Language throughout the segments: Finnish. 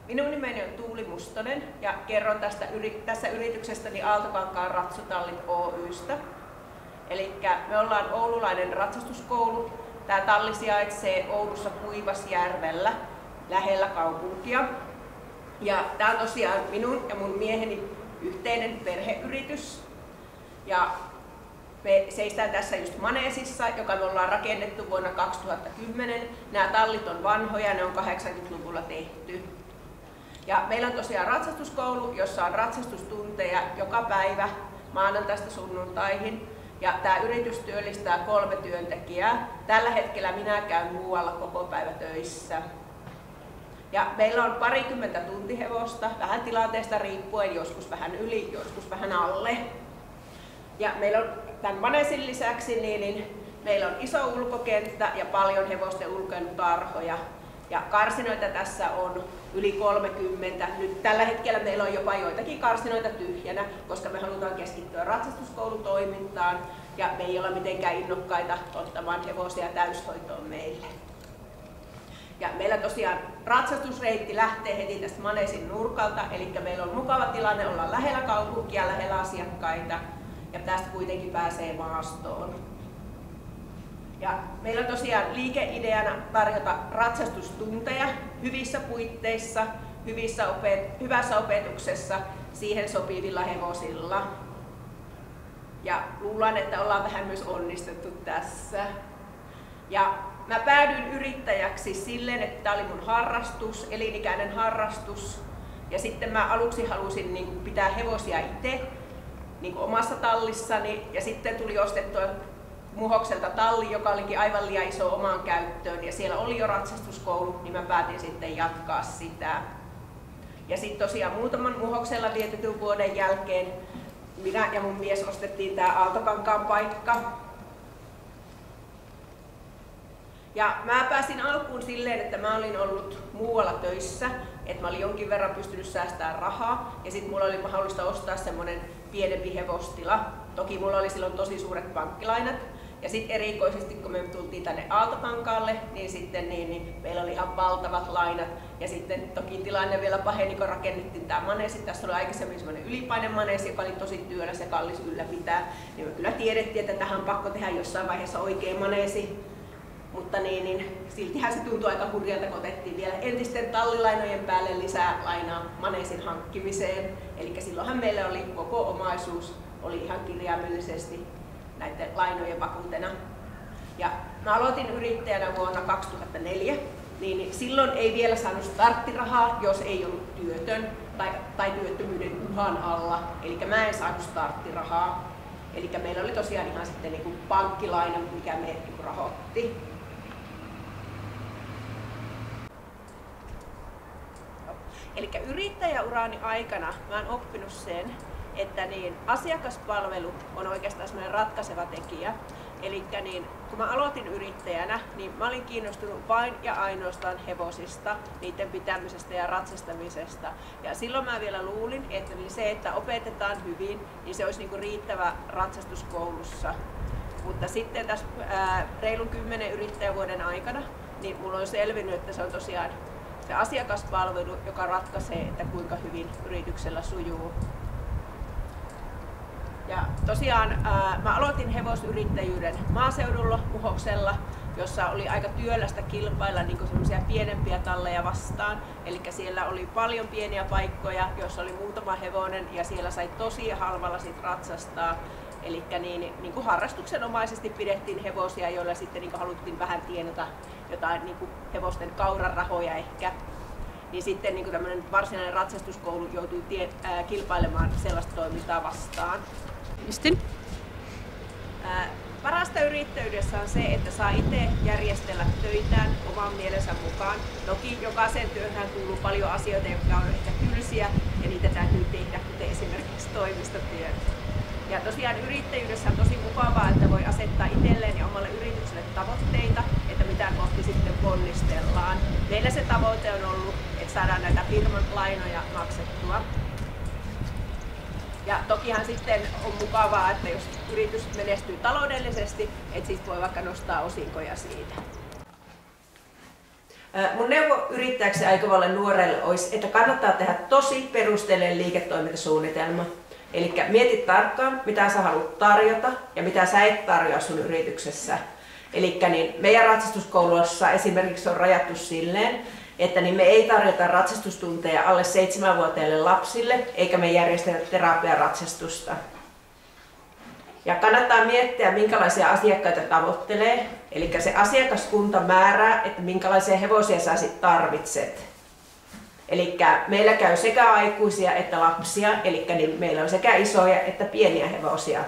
Minun nimeni on Tuuli Mustonen ja kerron tässä yrityksestäni Aaltokankaan Ratsutallit Oy:stä. Eli me ollaan oululainen ratsastuskoulu. Tämä talli sijaitsee Oulussa Kuivasjärvellä lähellä kaupunkia. Ja tämä on tosiaan minun ja mun mieheni yhteinen perheyritys. Ja me seistään tässä just Maneesissa, joka me ollaan rakennettu vuonna 2010. Nämä tallit on vanhoja, ne on 80-luvulla tehty. Ja meillä on tosiaan ratsastuskoulu, jossa on ratsastustunteja joka päivä maanantaista sunnuntaihin. Ja tämä yritys työllistää 3 työntekijää. Tällä hetkellä minä käyn muualla koko päivä töissä. Ja meillä on 20 tuntihevosta, vähän tilanteesta riippuen, joskus vähän yli, joskus vähän alle. Ja meillä on tämän Maneesin lisäksi meillä on iso ulkokenttä ja paljon hevosten ulkoilutarhoja. Ja karsinoita tässä on yli 30. Nyt tällä hetkellä meillä on jopa joitakin karsinoita tyhjänä, koska me halutaan keskittyä ratsastuskoulutoimintaan ja me ei olla mitenkään innokkaita ottamaan hevosia täyshoitoon meille. Ja meillä tosiaan ratsastusreitti lähtee heti tästä Maneesin nurkalta, eli meillä on mukava tilanne olla lähellä kaupunkia, lähellä asiakkaita ja tästä kuitenkin pääsee maastoon. Ja meillä on tosiaan liikeideana tarjota ratsastustunteja hyvissä puitteissa, hyvässä opetuksessa, siihen sopivilla hevosilla. Ja luulen, että ollaan vähän myös onnistettu tässä. Ja mä päädyin yrittäjäksi silleen, että tämä oli mun harrastus, elinikäinen harrastus. Ja sitten mä aluksi halusin pitää hevosia itse omassa tallissani ja sitten tuli ostettua Muhokselta talli, joka olikin aivan liian iso omaan käyttöön ja siellä oli jo ratsastuskoulu, niin mä päätin sitten jatkaa sitä. Ja sitten tosiaan muutaman Muhoksella vietetyn vuoden jälkeen minä ja mun mies ostettiin tää Aaltokankaan paikka. Ja mä pääsin alkuun silleen, että mä olin ollut muualla töissä, että mä olin jonkin verran pystynyt säästämään rahaa ja sitten mulla oli mahdollista ostaa semmonen pienempi hevostila. Toki mulla oli silloin tosi suuret pankkilainat. Ja sitten erikoisesti kun me tultiin tänne Aaltokankaalle, niin sitten meillä oli ihan valtavat lainat. Ja sitten toki tilanne vielä paheni, kun rakennettiin tämä maneesi. Tässä oli aikaisemmin semmoinen ylipainemaneesi, joka oli tosi työläs ja kallis ylläpitää. Niin me kyllä tiedettiin, että tähän on pakko tehdä jossain vaiheessa oikea maneesi. Mutta siltihän se tuntui aika hurjalta, kun otettiin vielä entisten tallilainojen päälle lisää lainaa maneesin hankkimiseen. Eli silloinhan meillä oli koko omaisuus oli ihan kirjaimellisesti näiden lainojen vakuutena. Ja mä aloitin yrittäjänä vuonna 2004, niin silloin ei vielä saanut starttirahaa, jos ei ollut työtön tai työttömyyden uhan alla. Eli mä en saanut starttirahaa. Eli meillä oli tosiaan ihan sitten pankkilaina, mikä me rahoitti. Eli yrittäjäurani aikana mä oon oppinut sen, että asiakaspalvelu on oikeastaan semmoinen ratkaiseva tekijä. Eli kun mä aloitin yrittäjänä, niin mä olin kiinnostunut vain ja ainoastaan hevosista, niiden pitämisestä ja ratsastamisesta. Ja silloin mä vielä luulin, että se, että opetetaan hyvin, niin se olisi riittävä ratsastuskoulussa. Mutta sitten tässä reilun 10 yrittäjävuoden aikana, niin mulla on selvinnyt, että se on tosiaan se asiakaspalvelu, joka ratkaisee, että kuinka hyvin yrityksellä sujuu. Ja tosiaan mä aloitin hevosyrittäjyyden maaseudulla Muhoksella, jossa oli aika työlästä kilpailla semmoisia pienempiä talleja vastaan. Eli siellä oli paljon pieniä paikkoja, joissa oli muutama hevonen ja siellä sai tosi halvalla sit ratsastaa. Eli harrastuksenomaisesti pidettiin hevosia, joilla sitten haluttiin vähän tienata jotain hevosten kaurarahoja ehkä. Niin sitten tämmöinen varsinainen ratsastuskoulu joutui kilpailemaan sellaista toimintaa vastaan. Parasta yrittäjyydessä on se, että saa itse järjestellä töitään oman mielensä mukaan. Toki jokaiseen työhön kuuluu paljon asioita, jotka on ehkä tylsiä ja niitä täytyy tehdä, kuten esimerkiksi toimistotyöt. Ja tosiaan yrittäjyydessä on tosi mukavaa, että voi asettaa itselleen ja omalle yritykselle tavoitteita, että mitä kohti sitten ponnistellaan. Meillä se tavoite on ollut, että saadaan näitä firman lainoja maksettua. Ja tokihan sitten on mukavaa, että jos yritys menestyy taloudellisesti, että sitten voi vaikka nostaa osinkoja siitä. Mun neuvo yrittäjäksi aikovalle nuorelle olisi, että kannattaa tehdä tosi perusteellinen liiketoimintasuunnitelma. Eli mieti tarkkaan, mitä sä haluat tarjota ja mitä sä et tarjoa sun yrityksessä. Eli niin meidän ratsastuskoulussa esimerkiksi on rajattu silleen, että niin me ei tarjota ratsastustunteja alle 7-vuotiaille lapsille, eikä me järjestetä terapiaratsastusta. Ja kannattaa miettiä, minkälaisia asiakkaita tavoittelee. Eli se asiakaskunta määrää, että minkälaisia hevosia sä sit tarvitset. Eli meillä käy sekä aikuisia että lapsia, eli niin meillä on sekä isoja että pieniä hevosia.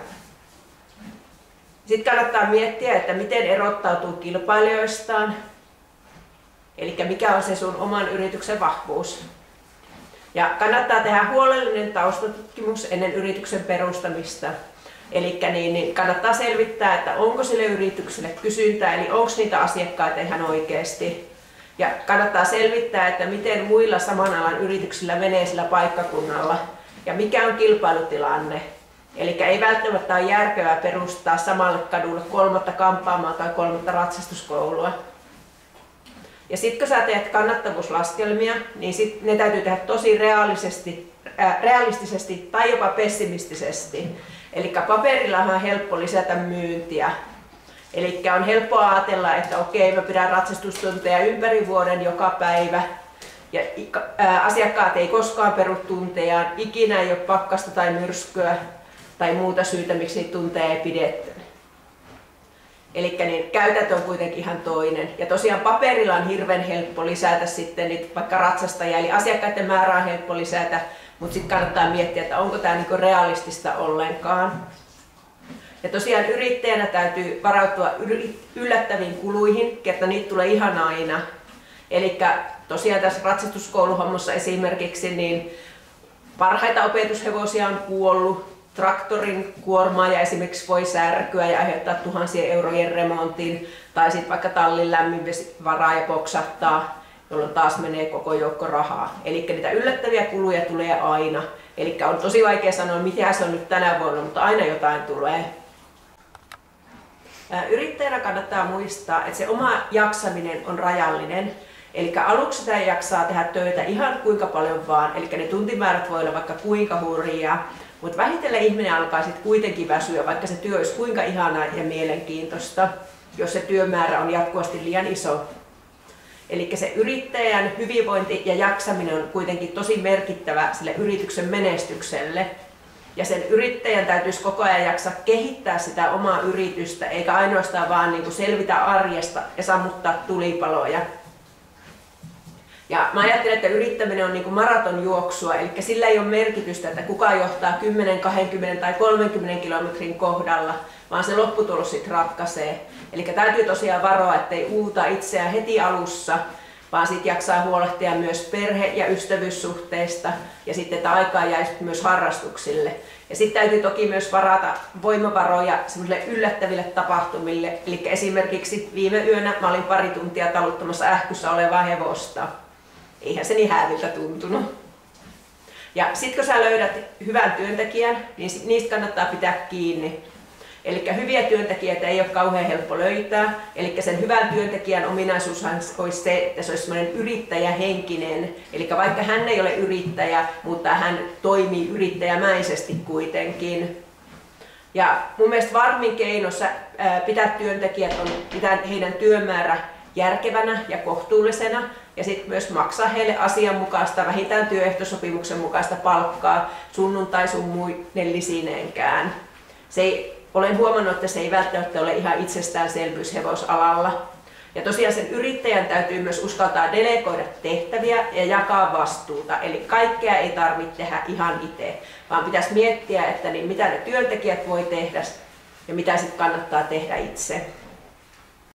Sitten kannattaa miettiä, että miten erottautuu kilpailijoistaan. Eli mikä on se sun oman yrityksen vahvuus. Ja kannattaa tehdä huolellinen taustatutkimus ennen yrityksen perustamista. Eli niin kannattaa selvittää, että onko sille yritykselle kysyntää, eli onko niitä asiakkaita ihan oikeasti. Ja kannattaa selvittää, että miten muilla saman alan yrityksillä menee sillä paikkakunnalla ja mikä on kilpailutilanne. Eli ei välttämättä ole järkevää perustaa samalle kadulle 3. kamppaamoa tai 3. ratsastuskoulua. Ja sitten kun sä teet kannattavuuslaskelmia, niin ne täytyy tehdä tosi realistisesti tai jopa pessimistisesti. Eli paperilla on helppo lisätä myyntiä. Eli on helppo ajatella, että okei, mä pidän ratsastustunteja ympäri vuoden joka päivä. Ja asiakkaat ei koskaan peru tuntejaan, ikinä ei ole pakkasta tai myrskyä tai muuta syytä, miksi niitä tunteja ei pidetty. Eli niin käytäntö on kuitenkin ihan toinen. Ja tosiaan paperilla on hirveän helppo lisätä sitten niitä vaikka ratsastajia, eli asiakkaiden määrää on helppo lisätä, mutta sitten kannattaa miettiä, että onko tämä niinku realistista ollenkaan. Ja tosiaan yrittäjänä täytyy varautua yllättäviin kuluihin, että niitä tulee ihan aina. Eli tosiaan tässä ratsastuskouluhommassa esimerkiksi niin parhaita opetushevosia on kuollut. Traktorin kuormaaja esimerkiksi voi särkyä ja aiheuttaa tuhansien eurojen remontin, tai sitten vaikka tallin lämminvesi varaa ja poksahtaa, jolloin taas menee koko joukko rahaa. Eli niitä yllättäviä kuluja tulee aina. Eli on tosi vaikea sanoa, mitä se on nyt tänä vuonna, mutta aina jotain tulee. Yrittäjänä kannattaa muistaa, että se oma jaksaminen on rajallinen. Eli aluksi sitä jaksaa tehdä töitä ihan kuinka paljon vaan, eli ne tuntimäärät voi olla vaikka kuinka hurjia. Mutta vähitellen ihminen alkaa sitten kuitenkin väsyä, vaikka se työ olisi kuinka ihanaa ja mielenkiintoista, jos se työmäärä on jatkuvasti liian iso. Eli se yrittäjän hyvinvointi ja jaksaminen on kuitenkin tosi merkittävä sille yrityksen menestykselle. Ja sen yrittäjän täytyisi koko ajan jaksaa kehittää sitä omaa yritystä, eikä ainoastaan vaan niin kuin selvitä arjesta ja sammuttaa tulipaloja. Ja mä ajattelen, että yrittäminen on niin kuin maratonjuoksua, eli sillä ei ole merkitystä, että kuka johtaa 10, 20 tai 30 kilometrin kohdalla, vaan se lopputulos sitten ratkaisee. Eli täytyy tosiaan varoa, ettei uuta itseään heti alussa, vaan sitten jaksaa huolehtia myös perhe- ja ystävyyssuhteista ja sitten, että aikaa jäisi myös harrastuksille. Ja sitten täytyy toki myös varata voimavaroja semmoisille yllättäville tapahtumille. Eli esimerkiksi viime yönä mä olin pari tuntia taluttamassa ähkyssä olevaa hevosta. Eihän se niin hääviltä tuntunut. Ja sitten kun sä löydät hyvän työntekijän, niin niistä kannattaa pitää kiinni. Eli hyviä työntekijöitä ei ole kauhean helppo löytää. Eli sen hyvän työntekijän ominaisuushan olisi se, että se olisi semmoinen yrittäjähenkinen. Eli vaikka hän ei ole yrittäjä, mutta hän toimii yrittäjämäisesti kuitenkin. Ja mun mielestä varmin keino pitää työntekijät on pitää heidän työmäärä järkevänä ja kohtuullisena ja sitten myös maksaa heille asianmukaista, vähintään työehtosopimuksen mukaista palkkaa sunnuntai sun muiden lisineenkään. Olen huomannut, että se ei välttämättä ole ihan itsestäänselvyys hevosalalla. Ja tosiaan sen yrittäjän täytyy myös uskaltaa delegoida tehtäviä ja jakaa vastuuta. Eli kaikkea ei tarvitse tehdä ihan itse, vaan pitäisi miettiä, että mitä ne työntekijät voi tehdä ja mitä sitten kannattaa tehdä itse.